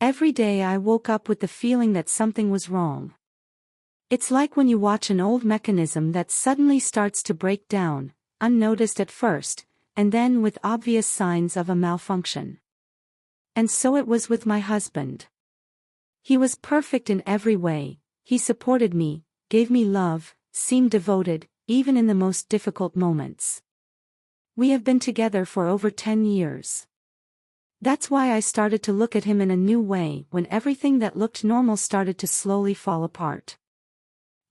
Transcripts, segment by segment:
Every day I woke up with the feeling that something was wrong. It's like when you watch an old mechanism that suddenly starts to break down, unnoticed at first, and then with obvious signs of a malfunction. And so it was with my husband. He was perfect in every way. He supported me, gave me love, seemed devoted, even in the most difficult moments. We have been together for over 10 years. That's why I started to look at him in a new way when everything that looked normal started to slowly fall apart.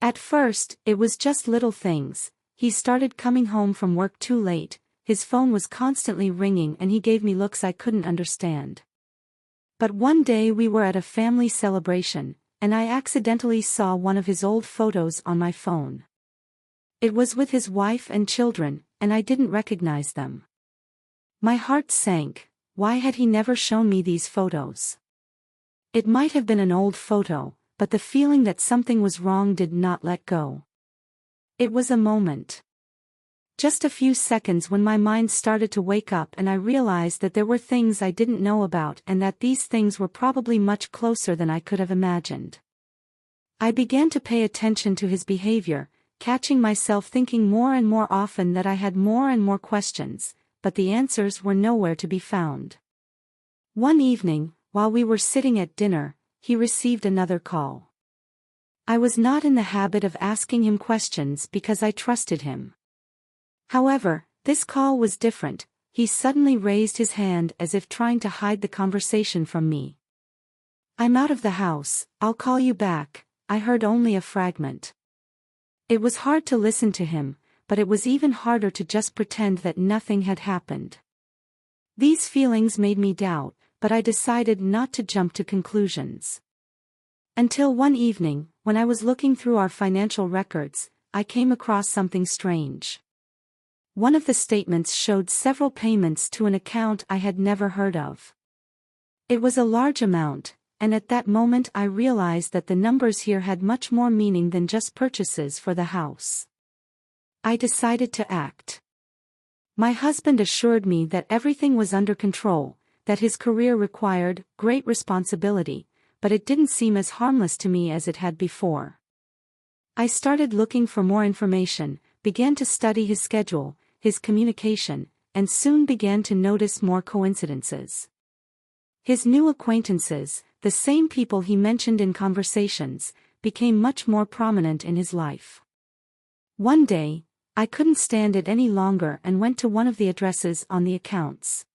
At first, it was just little things. He started coming home from work too late, his phone was constantly ringing and he gave me looks I couldn't understand. But one day we were at a family celebration, and I accidentally saw one of his old photos on my phone. It was with his wife and children, and I didn't recognize them. My heart sank. Why had he never shown me these photos? It might have been an old photo, but the feeling that something was wrong did not let go. It was a moment. Just a few seconds when my mind started to wake up and I realized that there were things I didn't know about and that these things were probably much closer than I could have imagined. I began to pay attention to his behavior, catching myself thinking more and more often that I had more and more questions, but the answers were nowhere to be found. One evening, while we were sitting at dinner, he received another call. I was not in the habit of asking him questions because I trusted him. However, this call was different. He suddenly raised his hand as if trying to hide the conversation from me. "I'm out of the house, I'll call you back." I heard only a fragment. It was hard to listen to him, but it was even harder to just pretend that nothing had happened. These feelings made me doubt, but I decided not to jump to conclusions. Until one evening, when I was looking through our financial records, I came across something strange. One of the statements showed several payments to an account I had never heard of. It was a large amount, and at that moment I realized that the numbers here had much more meaning than just purchases for the house. I decided to act. My husband assured me that everything was under control, that his career required great responsibility, but it didn't seem as harmless to me as it had before. I started looking for more information, began to study his schedule, his communication, and soon began to notice more coincidences. His new acquaintances, the same people he mentioned in conversations, became much more prominent in his life. One day, I couldn't stand it any longer and went to one of the addresses on the accounts.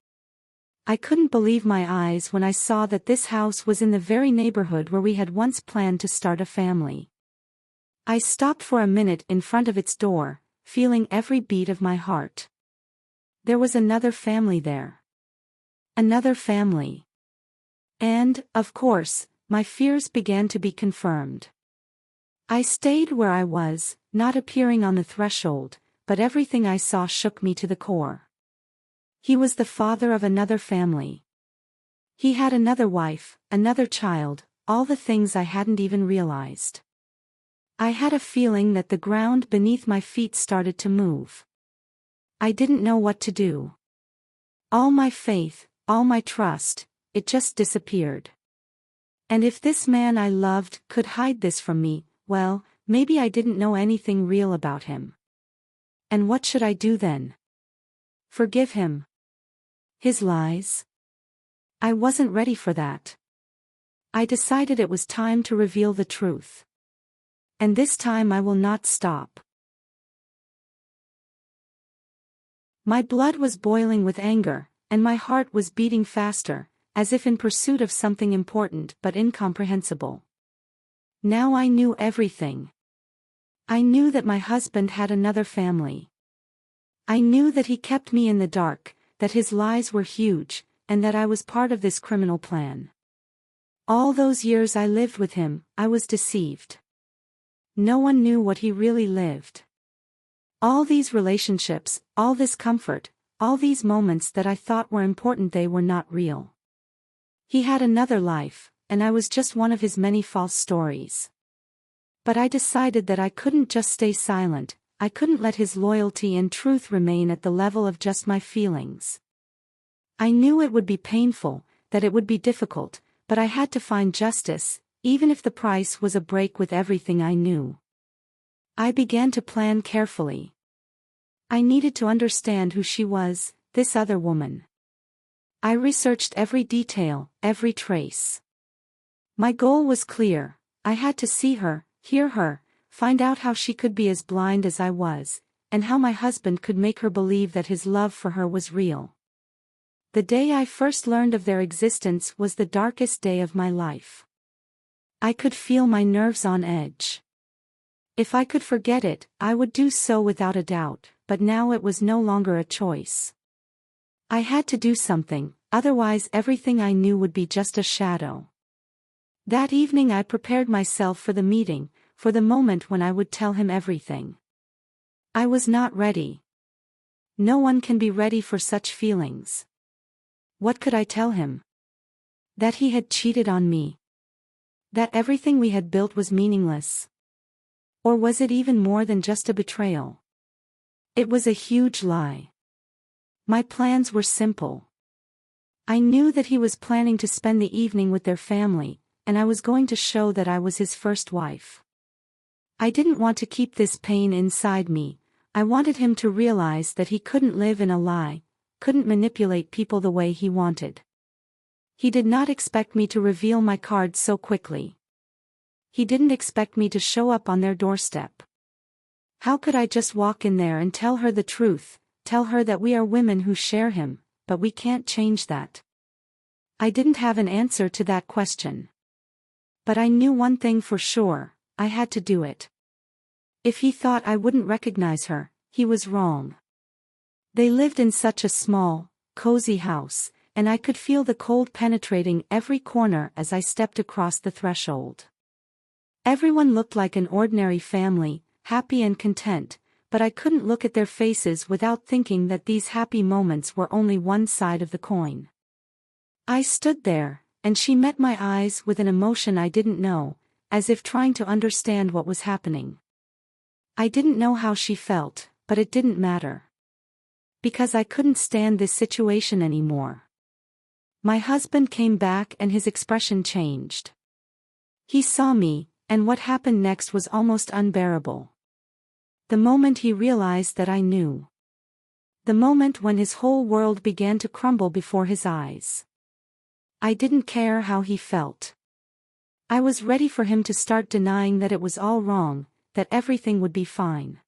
I couldn't believe my eyes when I saw that this house was in the very neighborhood where we had once planned to start a family. I stopped for a minute in front of its door, feeling every beat of my heart. There was another family there. Another family. And, of course, my fears began to be confirmed. I stayed where I was, not appearing on the threshold, but everything I saw shook me to the core. He was the father of another family. He had another wife, another child, all the things I hadn't even realized. I had a feeling that the ground beneath my feet started to move. I didn't know what to do. All my faith, all my trust, it just disappeared. And if this man I loved could hide this from me, well, maybe I didn't know anything real about him. And what should I do then? Forgive him? His lies? I wasn't ready for that. I decided it was time to reveal the truth. And this time I will not stop. My blood was boiling with anger, and my heart was beating faster, as if in pursuit of something important but incomprehensible. Now I knew everything. I knew that my husband had another family. I knew that he kept me in the dark, that his lies were huge, and that I was part of this criminal plan. All those years I lived with him, I was deceived. No one knew what he really lived. All these relationships, all this comfort, all these moments that I thought were important, they were not real. He had another life, and I was just one of his many false stories. But I decided that I couldn't just stay silent, I couldn't let his loyalty and truth remain at the level of just my feelings. I knew it would be painful, that it would be difficult, but I had to find justice, even if the price was a break with everything I knew. I began to plan carefully. I needed to understand who she was, this other woman. I researched every detail, every trace. My goal was clear: I had to see her, hear her, find out how she could be as blind as I was, and how my husband could make her believe that his love for her was real. The day I first learned of their existence was the darkest day of my life. I could feel my nerves on edge. If I could forget it, I would do so without a doubt, but now it was no longer a choice. I had to do something, otherwise everything I knew would be just a shadow. That evening I prepared myself for the meeting, for the moment when I would tell him everything. I was not ready. No one can be ready for such feelings. What could I tell him? That he had cheated on me. That everything we had built was meaningless. Or was it even more than just a betrayal? It was a huge lie. My plans were simple. I knew that he was planning to spend the evening with their family, and I was going to show that I was his first wife. I didn't want to keep this pain inside me. I wanted him to realize that he couldn't live in a lie, couldn't manipulate people the way he wanted. He did not expect me to reveal my cards so quickly. He didn't expect me to show up on their doorstep. How could I just walk in there and tell her the truth, tell her that we are women who share him, but we can't change that? I didn't have an answer to that question. But I knew one thing for sure: I had to do it. If he thought I wouldn't recognize her, he was wrong. They lived in such a small, cozy house, and I could feel the cold penetrating every corner as I stepped across the threshold. Everyone looked like an ordinary family, happy and content, but I couldn't look at their faces without thinking that these happy moments were only one side of the coin. I stood there, and she met my eyes with an emotion I didn't know, as if trying to understand what was happening. I didn't know how she felt, but it didn't matter. Because I couldn't stand this situation anymore. My husband came back and his expression changed. He saw me, and what happened next was almost unbearable. The moment he realized that I knew. The moment when his whole world began to crumble before his eyes. I didn't care how he felt. I was ready for him to start denying that it was all wrong, that everything would be fine.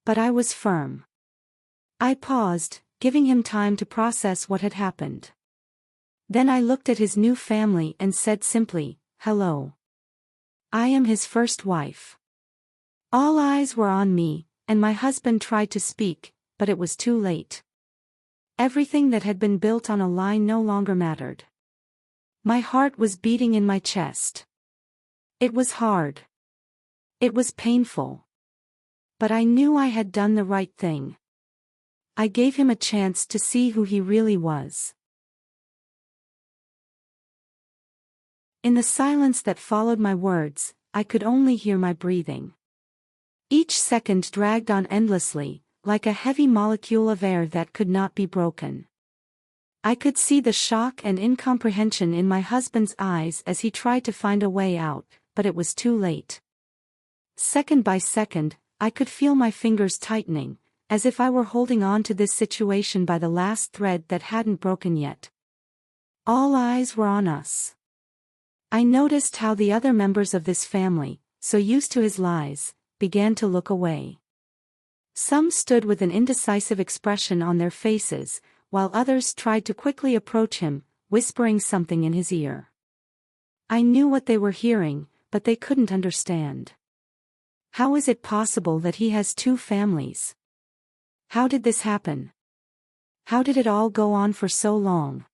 But I was firm. I paused, giving him time to process what had happened. Then I looked at his new family and said simply, "Hello. I am his first wife." All eyes were on me, and my husband tried to speak, but it was too late. Everything that had been built on a lie no longer mattered. My heart was beating in my chest. It was hard. It was painful. But I knew I had done the right thing. I gave him a chance to see who he really was. In the silence that followed my words, I could only hear my breathing. Each second dragged on endlessly, like a heavy molecule of air that could not be broken. I could see the shock and incomprehension in my husband's eyes as he tried to find a way out, but it was too late. Second by second, I could feel my fingers tightening, as if I were holding on to this situation by the last thread that hadn't broken yet. All eyes were on us. I noticed how the other members of this family, so used to his lies, began to look away. Some stood with an indecisive expression on their faces, while others tried to quickly approach him, whispering something in his ear. I knew what they were hearing, but they couldn't understand. How is it possible that he has two families? How did this happen? How did it all go on for so long?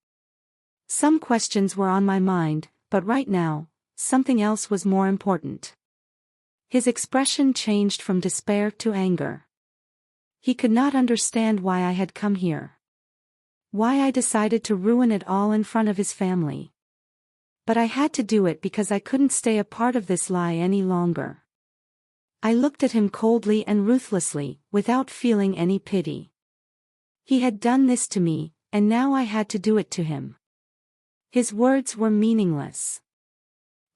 Some questions were on my mind, but right now, something else was more important. His expression changed from despair to anger. He could not understand why I had come here. Why I decided to ruin it all in front of his family. But I had to do it because I couldn't stay a part of this lie any longer. I looked at him coldly and ruthlessly, without feeling any pity. He had done this to me, and now I had to do it to him. His words were meaningless.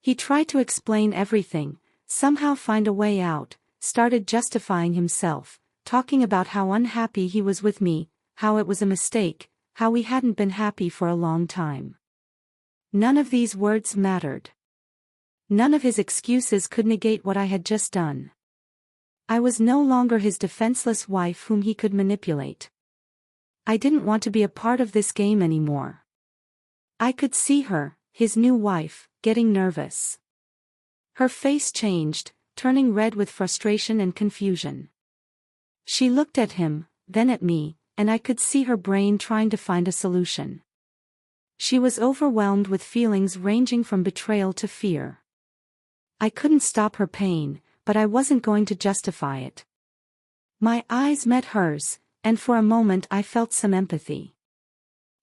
He tried to explain everything, somehow find a way out, started justifying himself, talking about how unhappy he was with me, how it was a mistake, how we hadn't been happy for a long time. None of these words mattered. None of his excuses could negate what I had just done. I was no longer his defenseless wife whom he could manipulate. I didn't want to be a part of this game anymore. I could see her, his new wife, getting nervous. Her face changed, turning red with frustration and confusion. She looked at him, then at me, and I could see her brain trying to find a solution. She was overwhelmed with feelings ranging from betrayal to fear. I couldn't stop her pain, but I wasn't going to justify it. My eyes met hers, and for a moment I felt some empathy.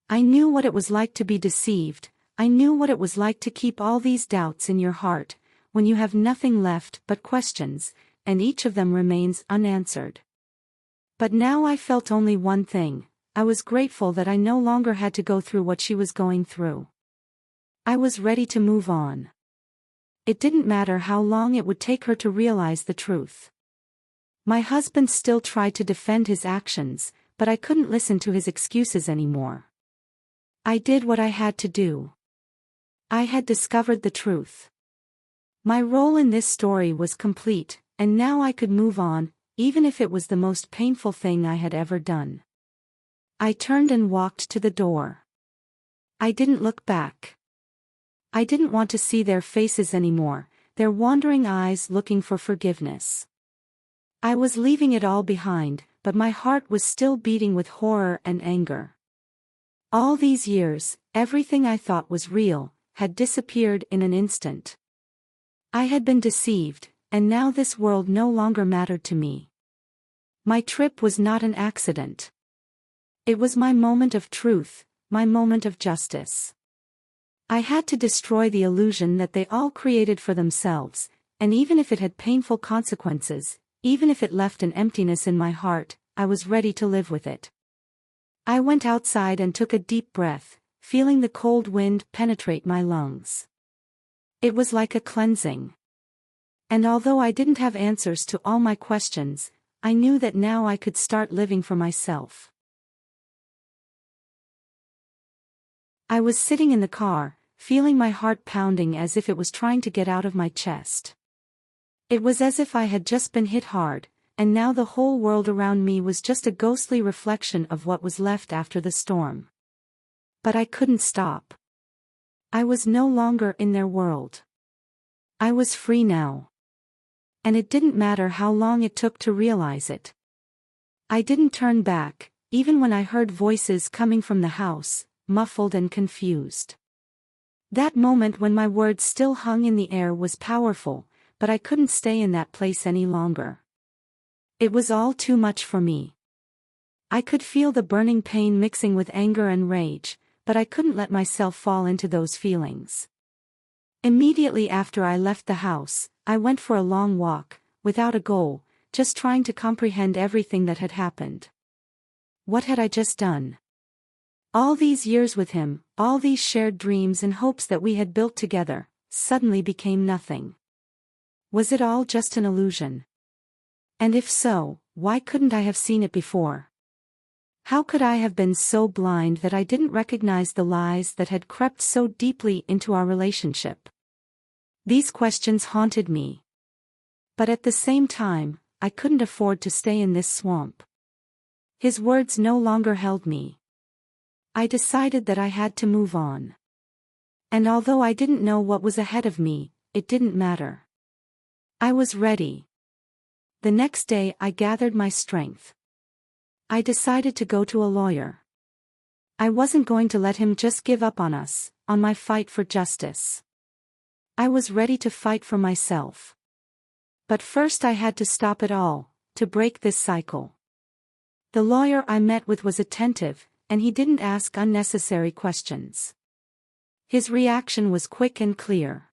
I knew what it was like to be deceived, I knew what it was like to keep all these doubts in your heart, when you have nothing left but questions, and each of them remains unanswered. But now I felt only one thing: I was grateful that I no longer had to go through what she was going through. I was ready to move on. It didn't matter how long it would take her to realize the truth. My husband still tried to defend his actions, but I couldn't listen to his excuses anymore. I did what I had to do. I had discovered the truth. My role in this story was complete, and now I could move on, even if it was the most painful thing I had ever done. I turned and walked to the door. I didn't look back. I didn't want to see their faces anymore, their wandering eyes looking for forgiveness. I was leaving it all behind, but my heart was still beating with horror and anger. All these years, everything I thought was real, had disappeared in an instant. I had been deceived, and now this world no longer mattered to me. My trip was not an accident. It was my moment of truth, my moment of justice. I had to destroy the illusion that they all created for themselves, and even if it had painful consequences, even if it left an emptiness in my heart, I was ready to live with it. I went outside and took a deep breath, feeling the cold wind penetrate my lungs. It was like a cleansing. And although I didn't have answers to all my questions, I knew that now I could start living for myself. I was sitting in the car, feeling my heart pounding as if it was trying to get out of my chest. It was as if I had just been hit hard, and now the whole world around me was just a ghostly reflection of what was left after the storm. But I couldn't stop. I was no longer in their world. I was free now. And it didn't matter how long it took to realize it. I didn't turn back, even when I heard voices coming from the house, muffled and confused. That moment when my words still hung in the air was powerful, but I couldn't stay in that place any longer. It was all too much for me. I could feel the burning pain mixing with anger and rage, but I couldn't let myself fall into those feelings. Immediately after I left the house, I went for a long walk, without a goal, just trying to comprehend everything that had happened. What had I just done? All these years with him, all these shared dreams and hopes that we had built together, suddenly became nothing. Was it all just an illusion? And if so, why couldn't I have seen it before? How could I have been so blind that I didn't recognize the lies that had crept so deeply into our relationship? These questions haunted me. But at the same time, I couldn't afford to stay in this swamp. His words no longer held me. I decided that I had to move on. And although I didn't know what was ahead of me, it didn't matter. I was ready. The next day I gathered my strength. I decided to go to a lawyer. I wasn't going to let him just give up on us, on my fight for justice. I was ready to fight for myself. But first I had to stop it all, to break this cycle. The lawyer I met with was attentive, and he didn't ask unnecessary questions. His reaction was quick and clear.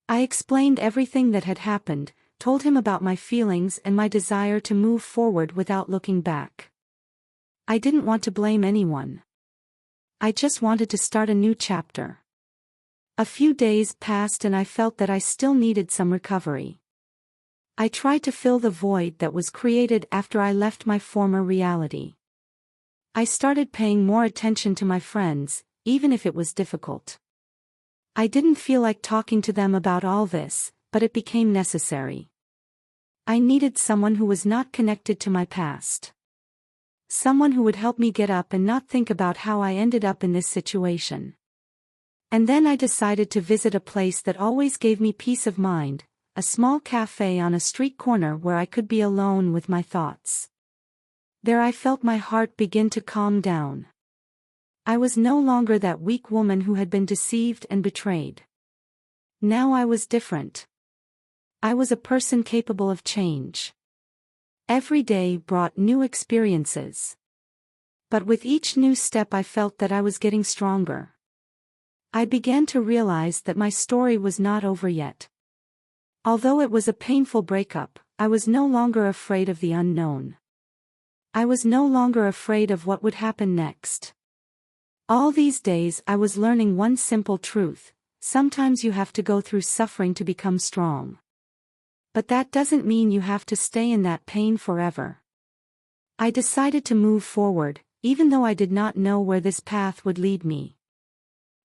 I explained everything that had happened, told him about my feelings and my desire to move forward without looking back. I didn't want to blame anyone. I just wanted to start a new chapter. A few days passed and I felt that I still needed some recovery. I tried to fill the void that was created after I left my former reality. I started paying more attention to my friends, even if it was difficult. I didn't feel like talking to them about all this, but it became necessary. I needed someone who was not connected to my past. Someone who would help me get up and not think about how I ended up in this situation. And then I decided to visit a place that always gave me peace of mind, a small cafe on a street corner where I could be alone with my thoughts. There I felt my heart begin to calm down. I was no longer that weak woman who had been deceived and betrayed. Now I was different. I was a person capable of change. Every day brought new experiences. But with each new step I felt that I was getting stronger. I began to realize that my story was not over yet. Although it was a painful breakup, I was no longer afraid of the unknown. I was no longer afraid of what would happen next. All these days I was learning one simple truth: sometimes you have to go through suffering to become strong. But that doesn't mean you have to stay in that pain forever. I decided to move forward, even though I did not know where this path would lead me.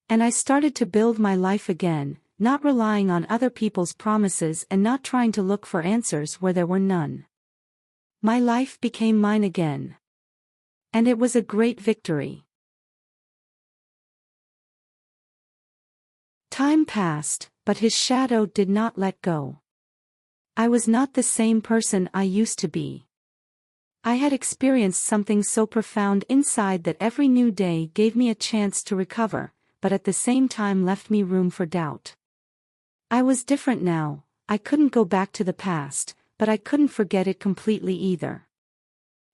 And I started to build my life again, not relying on other people's promises and not trying to look for answers where there were none. My life became mine again. And it was a great victory. Time passed, but his shadow did not let go. I was not the same person I used to be. I had experienced something so profound inside that every new day gave me a chance to recover, but at the same time left me room for doubt. I was different now. I couldn't go back to the past, but I couldn't forget it completely either.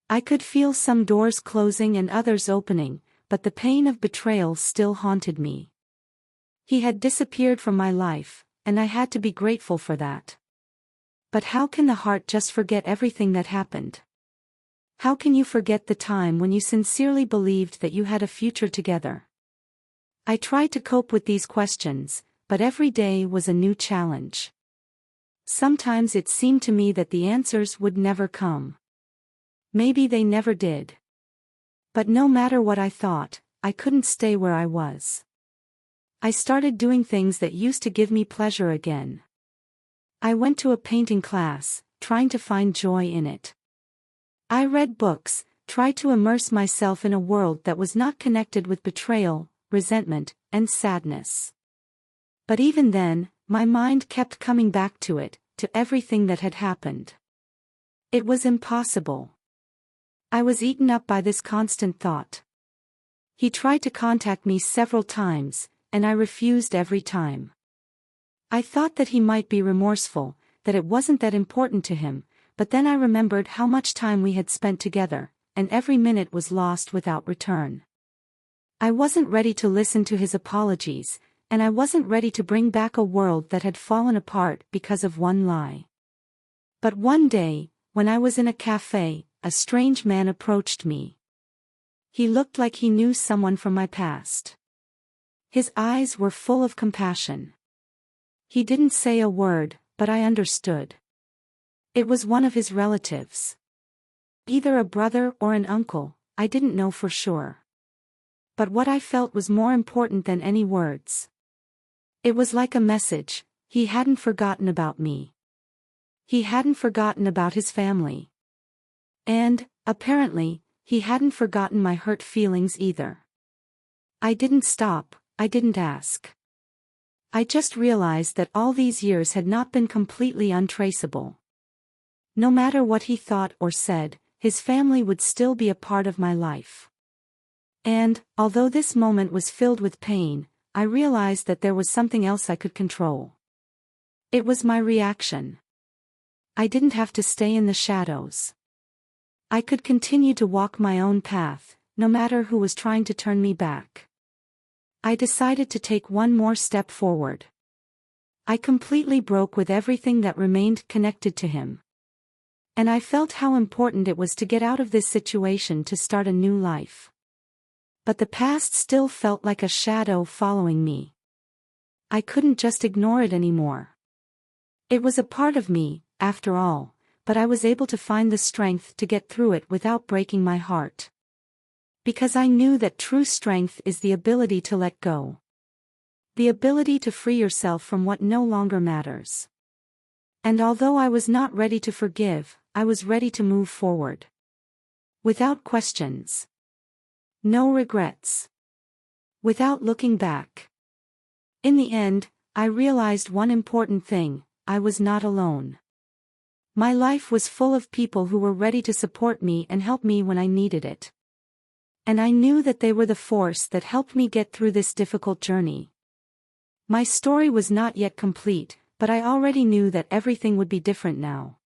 I could feel some doors closing and others opening, but the pain of betrayal still haunted me. He had disappeared from my life, and I had to be grateful for that. But how can the heart just forget everything that happened? How can you forget the time when you sincerely believed that you had a future together? I tried to cope with these questions, but every day was a new challenge. Sometimes it seemed to me that the answers would never come. Maybe they never did. But no matter what I thought, I couldn't stay where I was. I started doing things that used to give me pleasure again. I went to a painting class, trying to find joy in it. I read books, tried to immerse myself in a world that was not connected with betrayal, resentment, and sadness. But even then, my mind kept coming back to it, to everything that had happened. It was impossible. I was eaten up by this constant thought. He tried to contact me several times, and I refused every time. I thought that he might be remorseful, that it wasn't that important to him, but then I remembered how much time we had spent together, and every minute was lost without return. I wasn't ready to listen to his apologies, and I wasn't ready to bring back a world that had fallen apart because of one lie. But one day, when I was in a cafe, a strange man approached me. He looked like he knew someone from my past. His eyes were full of compassion. He didn't say a word, but I understood. It was one of his relatives. Either a brother or an uncle, I didn't know for sure. But what I felt was more important than any words. It was like a message: he hadn't forgotten about me. He hadn't forgotten about his family. And, apparently, he hadn't forgotten my hurt feelings either. I didn't stop, I didn't ask. I just realized that all these years had not been completely untraceable. No matter what he thought or said, his family would still be a part of my life. And, although this moment was filled with pain, I realized that there was something else I could control. It was my reaction. I didn't have to stay in the shadows. I could continue to walk my own path, no matter who was trying to turn me back. I decided to take one more step forward. I completely broke with everything that remained connected to him. And I felt how important it was to get out of this situation to start a new life. But the past still felt like a shadow following me. I couldn't just ignore it anymore. It was a part of me, after all, but I was able to find the strength to get through it without breaking my heart. Because I knew that true strength is the ability to let go. The ability to free yourself from what no longer matters. And although I was not ready to forgive, I was ready to move forward. Without questions. No regrets. Without looking back. In the end, I realized one important thing: I was not alone. My life was full of people who were ready to support me and help me when I needed it. And I knew that they were the force that helped me get through this difficult journey. My story was not yet complete, but I already knew that everything would be different now.